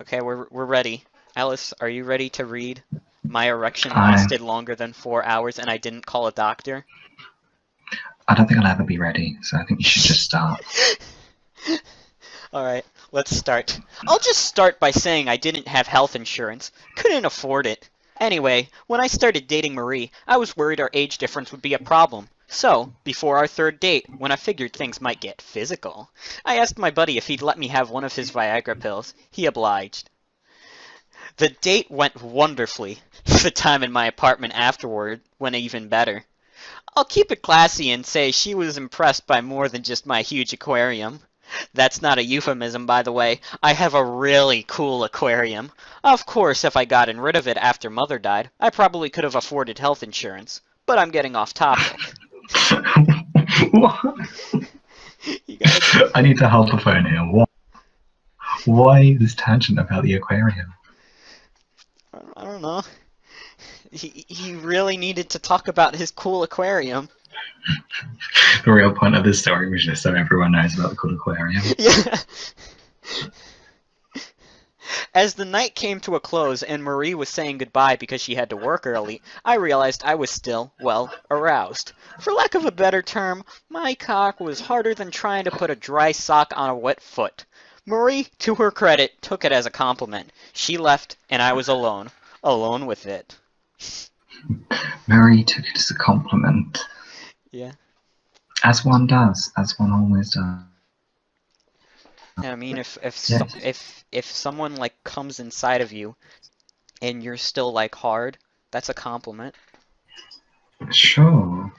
Okay, we're ready. Alice, are you ready to read? My erection I lasted longer than 4 hours and I didn't call a doctor. I don't think I'll ever be ready, so I think you should just start. Alright, let's start. I'll just start by saying I didn't have health insurance. Couldn't afford it. Anyway, when I started dating Marie, I was worried our age difference would be a problem. So, before our third date, when I figured things might get physical, I asked my buddy if he'd let me have one of his Viagra pills. He obliged. The date went wonderfully. The time in my apartment afterward went even better. I'll keep it classy and say she was impressed by more than just my huge aquarium. That's not a euphemism, by the way. I have a really cool aquarium. Of course, if I gotten rid of it after Mother died, I probably could have afforded health insurance. But I'm getting off topic. What? You gotta... I need to hold the phone here. Why this tangent about the aquarium? I don't know. He really needed to talk about his cool aquarium. The real point of this story was just so everyone knows about the cool aquarium. Yeah. As the night came to a close and Marie was saying goodbye because she had to work early, I realized I was still, well, aroused. For lack of a better term, my cock was harder than trying to put a dry sock on a wet foot. Marie, to her credit, took it as a compliment. She left, and I was alone. Alone with it. Mary took it as a compliment. Yeah. As one does, as one always does. I mean, Yes. if someone like comes inside of you and you're still like hard, that's a compliment. Sure.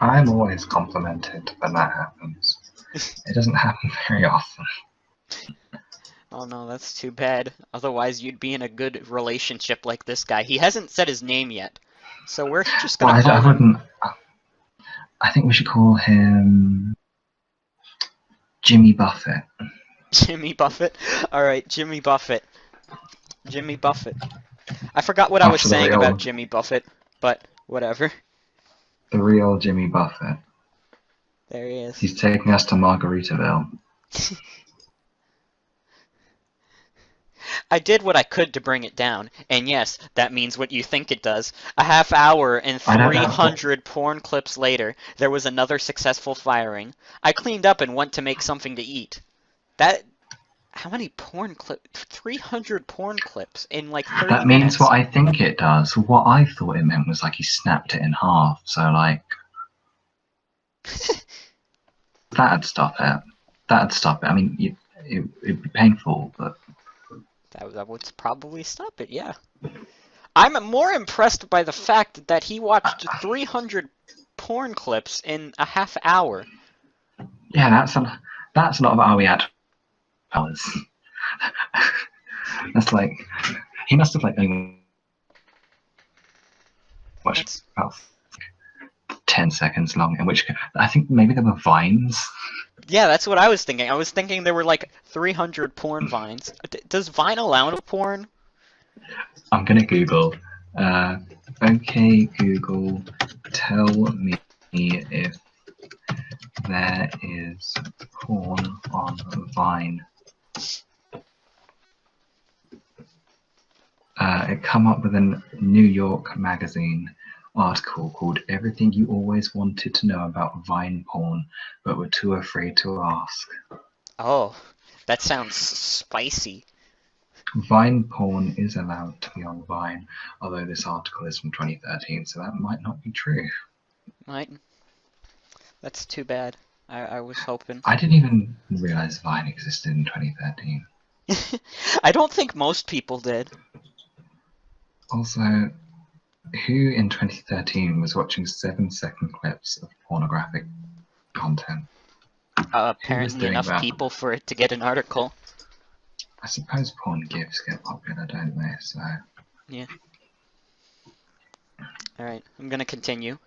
I'm always complimented when that happens. It doesn't happen very often. Oh no, that's too bad. Otherwise, you'd be in a good relationship like this guy. He hasn't said his name yet, so we're just Well, gonna I call him wouldn't. I think we should call him Jimmy Buffett. Jimmy Buffett. All right, Jimmy Buffett. Jimmy Buffett. I forgot what I was After saying about Jimmy Buffett, but whatever. the real Jimmy Buffett. There he is. He's taking us to Margaritaville. I did what I could to bring it down, and yes, that means what you think it does. A half hour and I don't know. 300 porn clips later, there was another successful firing. I cleaned up and went to make something to eat. That... How many porn clips? 300 porn clips in like 30 That means minutes. what I think it does. What I thought it meant was like he snapped it in half. So like that'd stop it. That'd stop it. I mean, it'd be painful, but That would probably stop it, yeah. I'm more impressed by the fact that he watched 300 porn clips in a half hour. yeah, that's a lot of how we had hours. That's like he must have like only watched about 10 seconds long, in which I think maybe there were vines. Yeah, that's what I was thinking. I was thinking there were like 300 porn vines. Does Vine allow porn? I'm gonna Google. Okay, Google, tell me if there is porn on Vine. It come up with a New York Magazine article called "Everything You Always Wanted to Know About Vine Porn, but Were Too Afraid to Ask." Oh, that sounds spicy. Vine porn is allowed to be on Vine, although this article is from 2013, so that might not be true. Right? That's too bad. I was hoping. I didn't even realize Vine existed in 2013. I don't think most people did. Also, who in 2013 was watching 7-second clips of pornographic content? Who was Apparently doing enough that? people for it to get an article. I suppose porn GIFs get popular, don't they? So. Yeah. Alright, I'm gonna continue.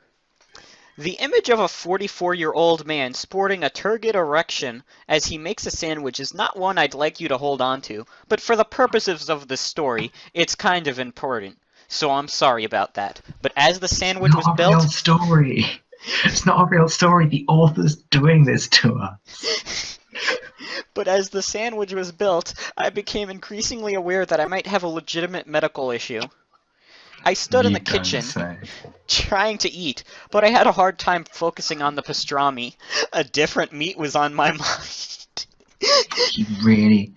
The image of a 44-year-old man sporting a turgid erection as he makes a sandwich is not one I'd like you to hold on to, but for the purposes of this story, it's kind of important. So I'm sorry about that. But as the sandwich was Not a real built... story. It's not a real story. The author's doing this to us. But as the sandwich was built, I became increasingly aware that I might have a legitimate medical issue. I stood in You the don't kitchen, say. trying to eat, but I had a hard time focusing on the pastrami. A different meat was on my mind. He really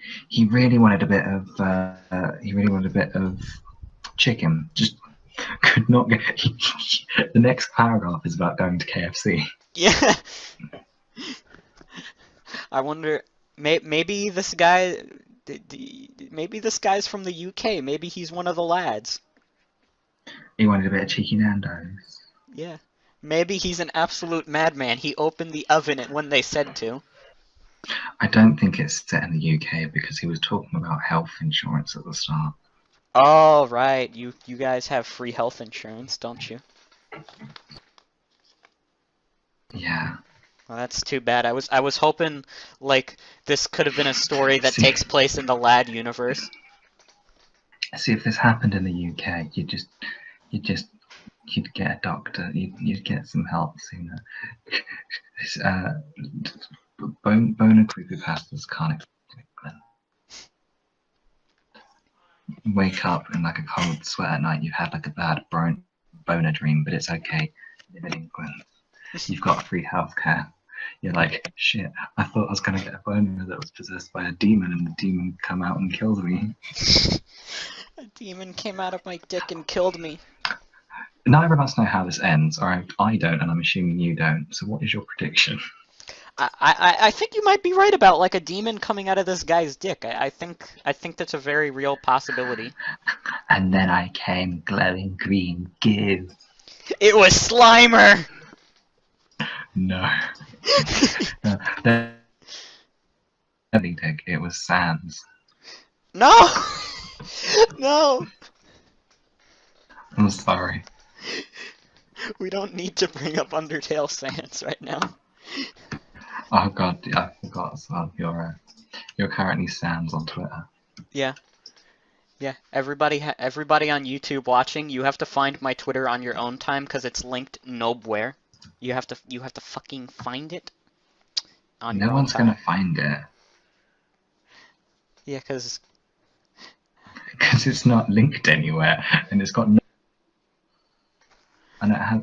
wanted a bit of, chicken. Just could not get. The next paragraph is about going to KFC. Yeah. I wonder, maybe this guy, maybe this guy's from the UK. Maybe he's one of the lads. He wanted a bit of cheeky Nando's. Yeah. Maybe he's an absolute madman. He opened the oven when they said to. I don't think it's set in the UK because he was talking about health insurance at the start. Oh, right. You guys have free health insurance, don't you? Yeah. Well, that's too bad. I was hoping like this could have been a story that See, takes place in the lad universe. see if this happened in the UK, you'd just, you'd get a doctor, you'd get some help sooner. Boner creepypastas can't wake up in like a cold sweat at night. You've had like a bad boner dream, but it's okay. Live in England. You've got free healthcare. You're like, shit, I thought I was going to get a boner that was possessed by a demon, and the demon come out and killed me. A demon came out of my dick and killed me. Neither of us know how this ends, or I don't, and I'm assuming you don't. So what is your prediction? I think you might be right about like a demon coming out of this guy's dick. I think that's a very real possibility. And then I came glowing green. Give. It was Slimer. No. No. The dick. It was Sans. No. No. I'm sorry. We don't need to bring up Undertale Sans right now. Oh god, I forgot as well. You're currently Sans on Twitter. Yeah. Yeah, everybody on YouTube watching, you have to find my Twitter on your own time because it's linked nowhere. You have to fucking find it on your No own one's time. gonna find it Yeah, because because it's not linked anywhere, and it's got no. And it has.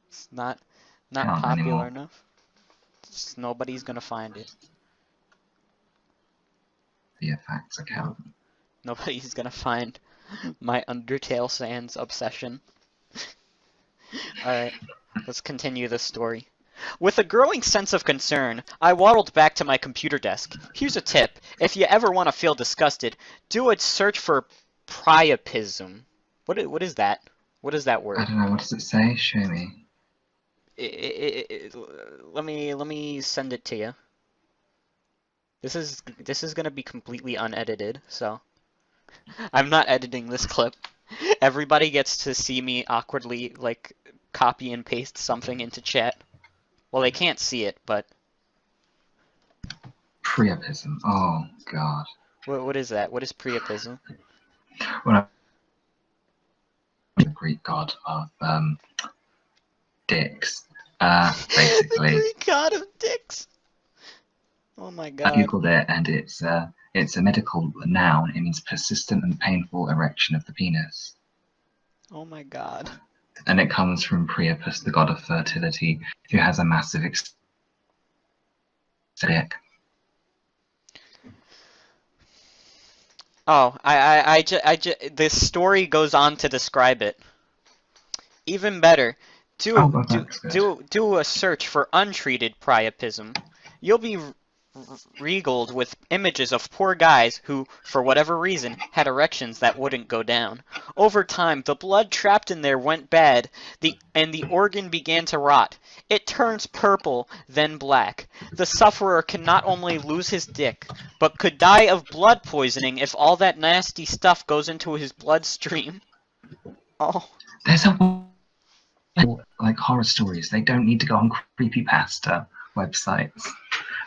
it's not Can't popular anymore. enough. Nobody's gonna find it. The facts account. Nobody's gonna find my Undertale Sans obsession. Alright, let's continue this story. With a growing sense of concern, I waddled back to my computer desk. Here's a tip. If you ever want to feel disgusted, do a search for priapism. What is that? What is that I word? don't know. What does it say? Show me. Let me send it to you. This is gonna be completely unedited, so I'm not editing this clip. Everybody gets to see me awkwardly like copy and paste something into chat. Well, they can't see it, but Priapism. Oh god. what is that? What is priapism? Well, the Greek god of dicks. Basically. The Greek god of dicks. Oh my I god. googled it, and it's a medical noun. It means persistent and painful erection of the penis. Oh my god. And it comes from Priapus, the god of fertility, who has a massive dick. Oh, this story goes on to describe it. Even better, do a search for untreated priapism. You'll be regaled with images of poor guys who, for whatever reason, had erections that wouldn't go down. Over time, the blood trapped in there went bad, and the organ began to rot. It turns purple, then black. The sufferer can not only lose his dick, but could die of blood poisoning if all that nasty stuff goes into his bloodstream. Oh. There's like horror stories. They don't need to go on creepypasta websites.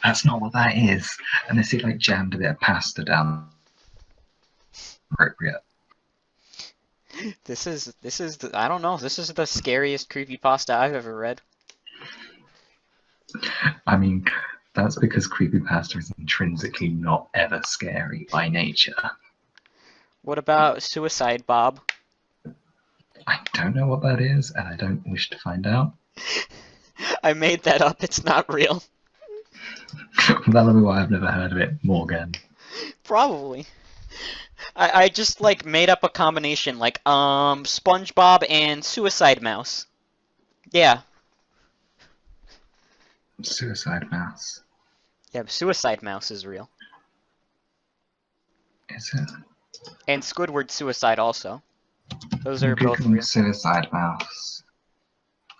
That's not what that is. And they see like jammed a bit of pasta down. Appropriate. This is I don't know. This is the scariest creepypasta I've ever read. I mean, That's because creepypasta is intrinsically not ever scary by nature. What about Suicide Bob? I don't know what that is, and I don't wish to find out. I made that up. It's not real. That'll be why I've never heard of it, Morgan. Probably. I just like made up a combination like SpongeBob and Suicide Mouse. Yeah. Suicide Mouse. Yeah, Suicide Mouse is real. Is it? And Squidward Suicide also. Those are I'm both Googling real. Suicide Mouse.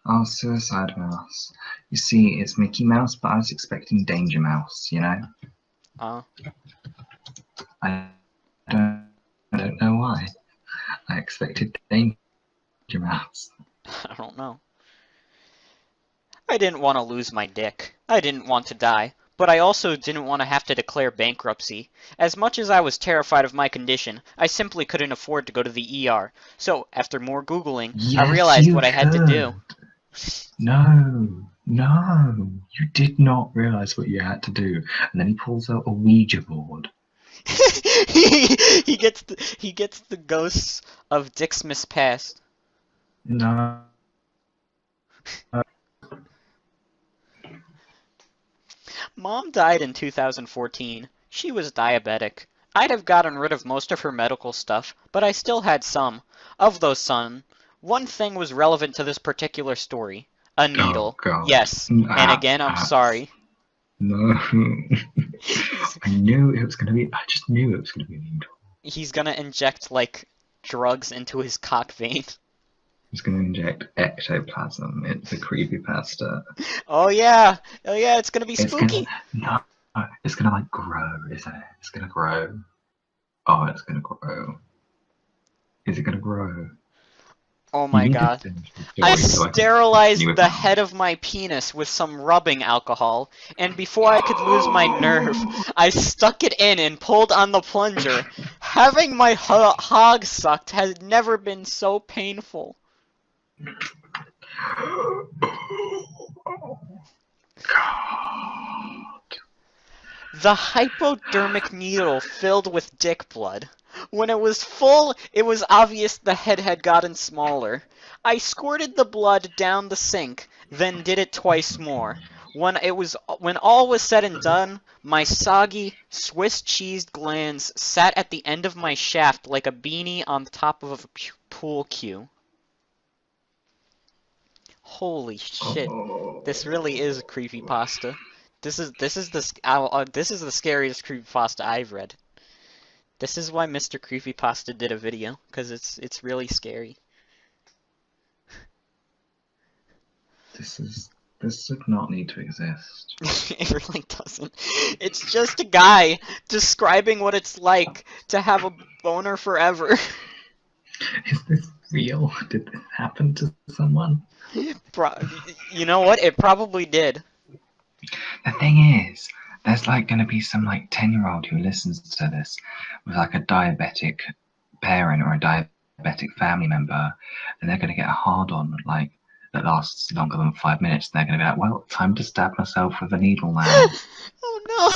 Oh, Suicide Mouse. You see, it's Mickey Mouse, but I was expecting Danger Mouse, you know? Uh, I don't know why. I expected Danger Mouse. I don't know. I didn't want to lose my dick. I didn't want to die. But I also didn't want to have to declare bankruptcy. As much as I was terrified of my condition, I simply couldn't afford to go to the ER. So, after more Googling, I Yes, realized you what I had to do. No, you did not realize what you had to do. And then he pulls out a Ouija board. he gets the ghosts of Dixmas past. No. Mom died in 2014. She was diabetic. I'd have gotten rid of most of her medical stuff, but I still had some. Of those some, one thing was relevant to this particular story. A needle. Oh, God. Yes. And again, I'm sorry. No. I knew it was going to be. I just knew it was going to be a needle. He's gonna inject, like, drugs into his cock vein. He's going to inject ectoplasm into creepypasta. Oh yeah! Oh yeah, it's gonna be spooky! It's gonna like grow, isn't it? It's gonna grow. Oh, it's gonna grow. Is it gonna grow? Oh my god. I sterilized the head of my penis with some rubbing alcohol, and before I could lose my nerve, I stuck it in and pulled on the plunger. Having my hog sucked has never been so painful. The hypodermic needle filled with dick blood. When it was full, it was obvious the head had gotten smaller. I squirted the blood down the sink, then did it twice more. When all was said and done, my soggy, Swiss cheese glands sat at the end of my shaft like a beanie on top of a pool cue. Holy shit! This really is a creepypasta. This is the scariest creepypasta I've read. This is why Mr. Creepypasta did a video, because it's really scary. This did not need to exist. It really doesn't. It's just a guy describing what it's like to have a boner forever. Is this real? Did this happen to someone? You know what? It probably did. The thing is, there's like going to be some like 10-year-old who listens to this with like a diabetic parent or a diabetic family member, and they're going to get a hard-on like that lasts longer than 5 minutes. And they're going to be like, "Well, time to stab myself with a needle now." Oh no!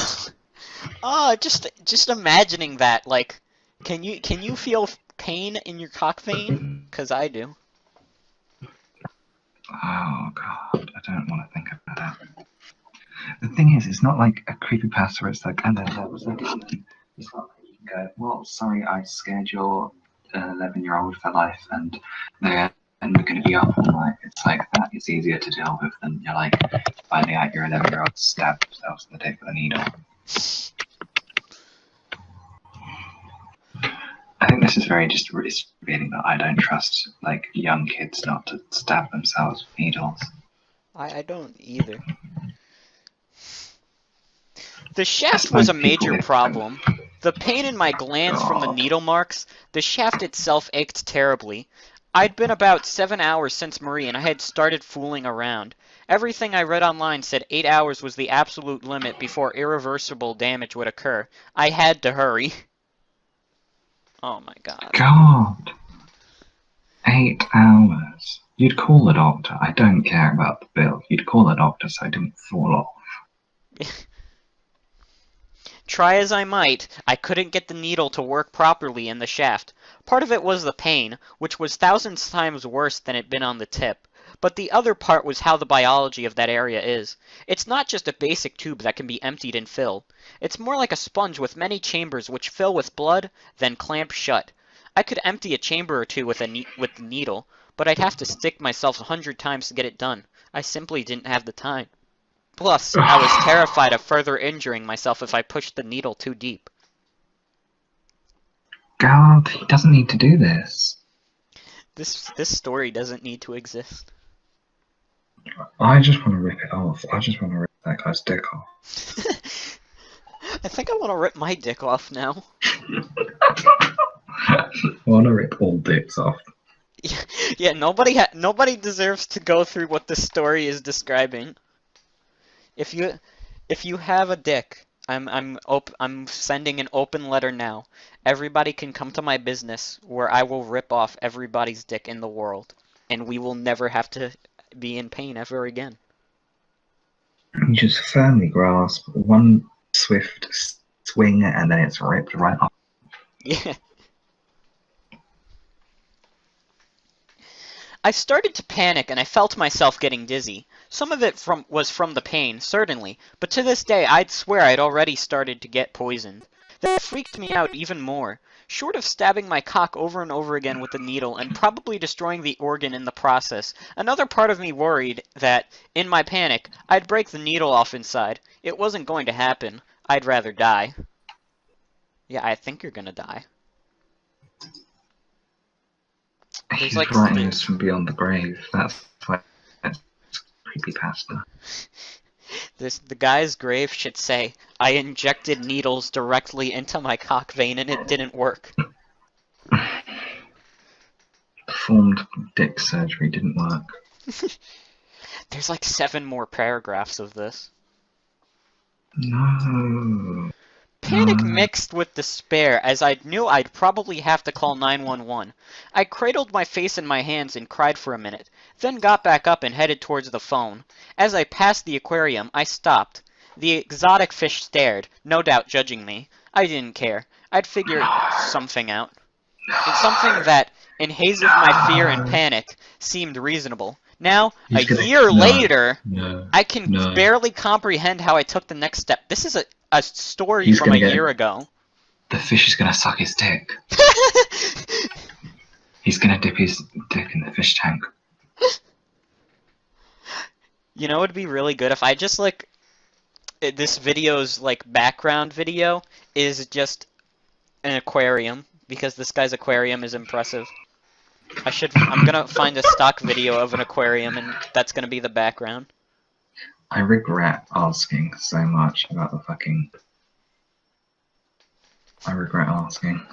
Oh, just imagining that. Like, can you feel pain in your cock vein? 'Cause I do. Oh god, I don't want to think about that. The thing is, it's not like a creepypasta where it's like, and then there was a demon. It's not like you can go, well, sorry, I scared your 11-year-old for life, and we're going to be up all night. It's like, that is easier to deal with than you're like finding out your 11-year-old stabbed themselves in the dick with a needle. I think this is just really revealing that I don't trust like young kids not to stab themselves with needles. I don't either. The shaft was a major problem. The pain in my glands from the needle marks, the shaft itself ached terribly. I'd been about 7 hours since Marie, and I had started fooling around. Everything I read online said 8 hours was the absolute limit before irreversible damage would occur. I had to hurry. Oh my god. God! 8 hours. You'd call the doctor. I don't care about the bill. You'd call the doctor so I didn't fall off. Try as I might, I couldn't get the needle to work properly in the shaft. Part of it was the pain, which was thousands times worse than it'd been on the tip. But the other part was how the biology of that area is. It's not just a basic tube that can be emptied and filled. It's more like a sponge with many chambers which fill with blood, then clamp shut. I could empty a chamber or two with the needle, but I'd have to stick myself 100 times to get it done. I simply didn't have the time. Plus, I was terrified of further injuring myself if I pushed the needle too deep. God, he doesn't need to do this. This story doesn't need to exist. I just want to rip it off. I just want to rip that guy's dick off. I think I want to rip my dick off now. I want to rip all dicks off. Yeah, nobody deserves to go through what this story is describing. If you have a dick, I'm sending an open letter now. Everybody can come to my business where I will rip off everybody's dick in the world, and we will never have to be in pain ever again. You just firmly grasp one swift swing, and then it's ripped right off. Yeah. I started to panic and I felt myself getting dizzy. Some of it was from the pain, certainly, but to this day I'd swear I'd already started to get poisoned. That freaked me out even more. Short of stabbing my cock over and over again with the needle and probably destroying the organ in the process, another part of me worried that, in my panic, I'd break the needle off inside. It wasn't going to happen. I'd rather die. Yeah, I think you're gonna die. He's like writing this from beyond the grave. That's why it's creepypasta. The guy's grave should say, I injected needles directly into my cock vein and it didn't work. Performed dick surgery didn't work. There's like 7 more paragraphs of this. No. Panic mixed with despair, as I knew I'd probably have to call 911. I cradled my face in my hands and cried for a minute, then got back up and headed towards the phone. As I passed the aquarium, I stopped. The exotic fish stared, no doubt judging me. I didn't care. I'd figured something out. It's something that, in haze of my fear and panic, seemed reasonable. Now, a year later, I can barely comprehend how I took the next step. This is a story from a year ago. The fish is gonna suck his dick. He's gonna dip his dick in the fish tank. You know, it'd be really good if I just, like, this video's, like, background video is just an aquarium, because this guy's aquarium is impressive. I'm gonna find a stock video of an aquarium, and that's gonna be the background. I regret asking so much about the fucking... I regret asking.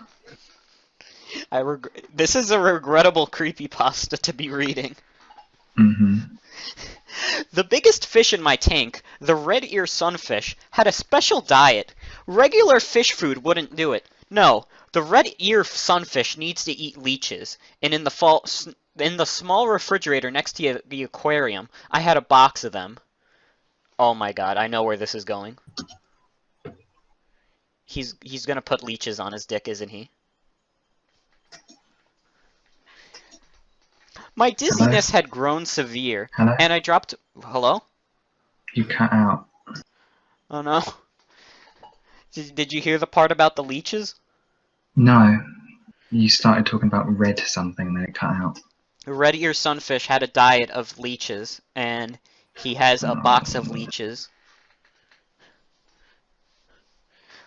This is a regrettable creepypasta to be reading. Mm-hmm. The biggest fish in my tank, the red ear sunfish, had a special diet. Regular fish food wouldn't do it. No, the red ear sunfish needs to eat leeches, and in the small refrigerator next to the aquarium, I had a box of them. Oh my god, I know where this is going. He's gonna put leeches on his dick, isn't he? My dizziness had grown severe, and I dropped... Hello? You cut out. Oh no. Did you hear the part about the leeches? No. You started talking about red something, then it cut out. The red ear sunfish had a diet of leeches, and he has a box of leeches.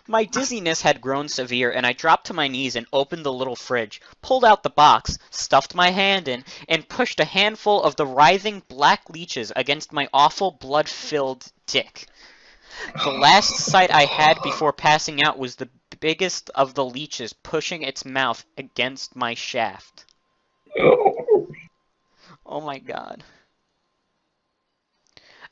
My dizziness had grown severe, and I dropped to my knees and opened the little fridge, pulled out the box, stuffed my hand in, and pushed a handful of the writhing black leeches against my awful blood-filled dick. The last sight I had before passing out was the biggest of the leeches pushing its mouth against my shaft. Oh my god.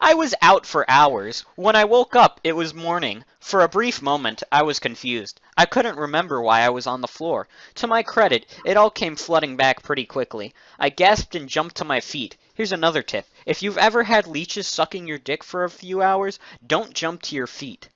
I was out for hours. When I woke up, it was morning. For a brief moment, I was confused. I couldn't remember why I was on the floor. To my credit, it all came flooding back pretty quickly. I gasped and jumped to my feet. Here's another tip. If you've ever had leeches sucking your dick for a few hours, don't jump to your feet.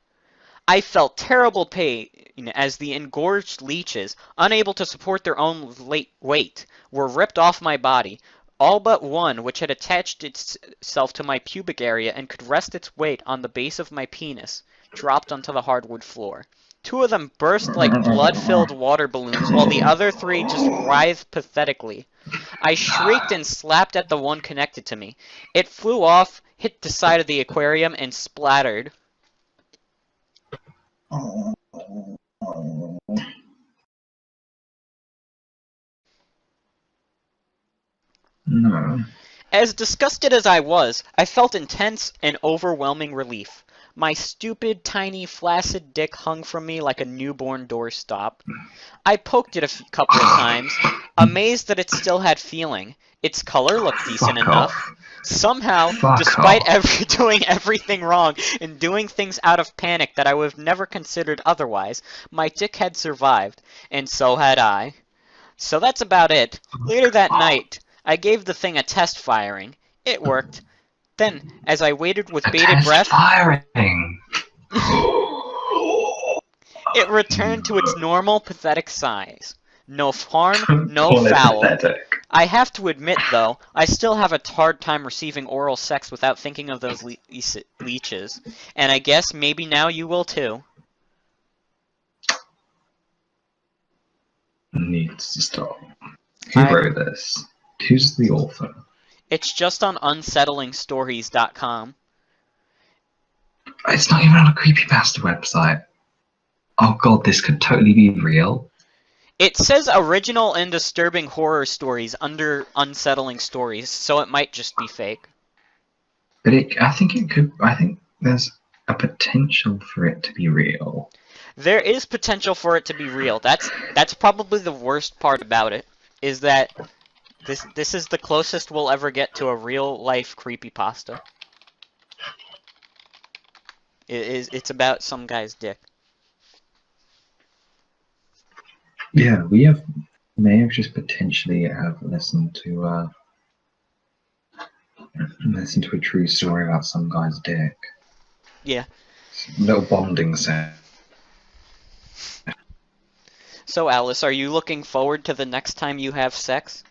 I felt terrible pain as the engorged leeches, unable to support their own weight, were ripped off my body. All but one, which had attached itself to my pubic area and could rest its weight on the base of my penis, dropped onto the hardwood floor. Two of them burst like blood-filled water balloons, while the other three just writhed pathetically. I shrieked and slapped at the one connected to me. It flew off, hit the side of the aquarium, and splattered. No. As disgusted as I was, I felt intense and overwhelming relief. My stupid, tiny, flaccid dick hung from me like a newborn doorstop. I poked it a couple of times, amazed that it still had feeling. Its color looked decent Fuck enough. off. Somehow, Fuck despite off. doing everything wrong and doing things out of panic that I would have never considered otherwise, my dick had survived, and so had I. So that's about it. Later that night, I gave the thing a test firing. It worked. Then, as I waited with A bated test breath, firing. it returned to its normal, pathetic size. No harm, no Call it foul. pathetic. I have to admit, though, I still have a hard time receiving oral sex without thinking of those leeches. And I guess maybe now you will too. Needs to stop. Who wrote this? Who's the author? It's just on unsettlingstories.com. It's not even on a creepypasta website. Oh god, this could totally be real. It says original and disturbing horror stories under unsettling stories, so it might just be fake. But I think there's a potential for it to be real. There is potential for it to be real. That's probably the worst part about it, is that this is the closest we'll ever get to a real life creepypasta. It's about some guy's dick. Yeah, may have just potentially have listened to a true story about some guy's dick. Yeah. Little bonding set. So Alice, are you looking forward to the next time you have sex?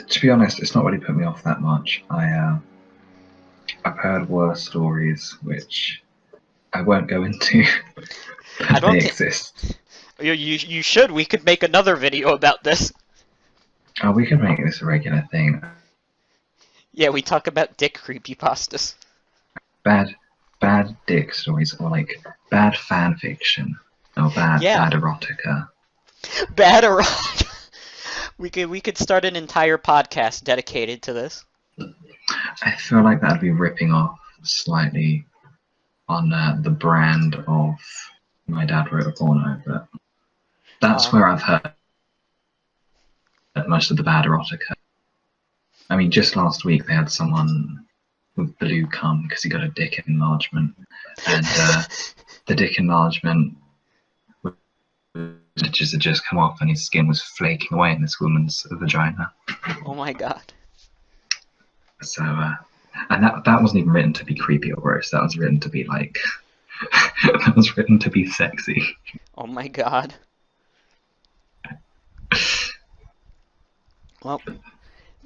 To be honest, it's not really put me off that much. I've heard worse stories, which I won't go into. I don't they think exist. you should. We could make another video about this. Oh, we can make this a regular thing. Yeah, we talk about dick creepypastas. Bad dick stories, or like bad fan fiction, or bad erotica. Bad erotica. We could start an entire podcast dedicated to this. I feel like that'd be ripping off slightly on the brand of My Dad Wrote a Porno, but that's where I've heard most of the bad erotica. I mean, just last week they had someone with blue cum because he got a dick enlargement, and the dick enlargement stitches had just come off and his skin was flaking away in this woman's vagina. Oh my god. So, and that wasn't even written to be creepy or gross. That was written to be like, that was written to be sexy. Oh my god. Well,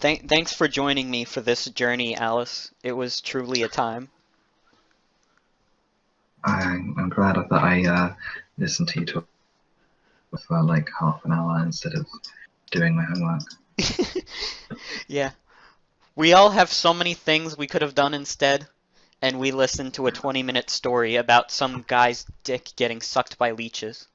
thanks for joining me for this journey, Alice. It was truly a time. I'm glad that I listened to you talk for like half an hour instead of doing my homework. Yeah. We all have so many things we could have done instead, and we listened to a 20-minute story about some guy's dick getting sucked by leeches.